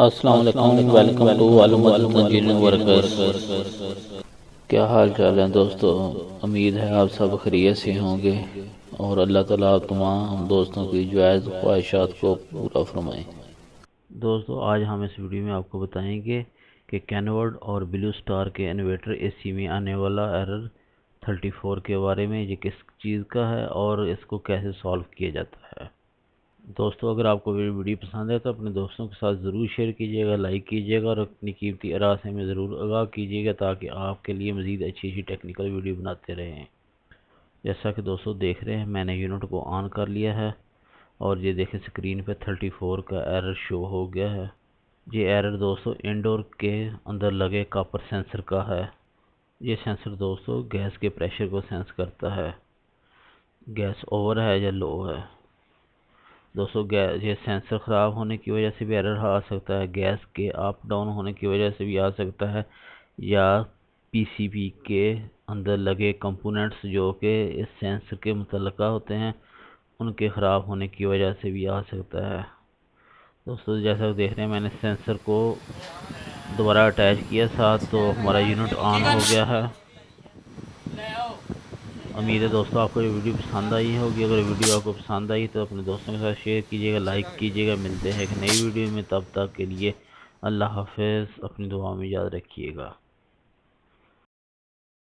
السلام علیکم، welcome to علمداد engineering workers. کیا حال چال ہے دوستو؟ امید ہے آپ سب خیریت سے ہوں گے اور اللہ تعالیٰ تمام دوستوں کی جائز خواہشات کو پورا فرمائیں۔ دوستو آج ہم اس ویڈیو میں آپ کو بتائیں گے کہ کینوڈ اور بلیو سٹار کے انورٹر اے سی میں آنے والا ایرر 34 کے بارے میں، یہ کس چیز کا ہے اور اس کو کیسے سالو کیا جاتا ہے۔ دوستو اگر آپ کو ویڈیو پسند ہے تو اپنے دوستوں کے ساتھ ضرور شیئر کیجیے گا، لائک کیجیے گا اور اپنی قیمتی آراء سے ہمیں ضرور آگاہ کیجیے گا تاکہ آپ کے لیے مزید اچھی ٹیکنیکل ویڈیو بناتے رہیں۔ جیسا کہ دوستو دیکھ رہے ہیں، میں نے یونٹ کو آن کر لیا ہے اور یہ دیکھیں اسکرین پہ 34 کا ایرر شو ہو گیا ہے۔ یہ ایرر دوستو انڈور کے اندر لگے کاپر سینسر کا ہے۔ یہ سینسر دوستو گیس کے پریشر کو سینس کرتا ہے، گیس اوور ہے یا لو ہے۔ دوستو یہ سینسر خراب ہونے کی وجہ سے بھی ایرر آ سکتا ہے، گیس کے اپ ڈاؤن ہونے کی وجہ سے بھی آ سکتا ہے، یا پی سی بی کے اندر لگے کمپوننٹس جو کہ اس سینسر کے متعلقہ ہوتے ہیں ان کے خراب ہونے کی وجہ سے بھی آ سکتا ہے۔ دوستو جیسا دیکھ رہے ہیں، میں نے سینسر کو دوبارہ اٹیچ کیا ساتھ تو ہمارا یونٹ آن ہو گیا ہے۔ امید ہے دوستو آپ کو یہ ویڈیو پسند آئی ہوگی۔ اگر ویڈیو آپ کو پسند آئی تو اپنے دوستوں کے ساتھ شیئر کیجیے گا، لائک کیجیے گا۔ ملتے ہیں ایک نئی ویڈیو میں، تب تک کے لیے اللہ حافظ، اپنی دعا میں یاد رکھیے گا۔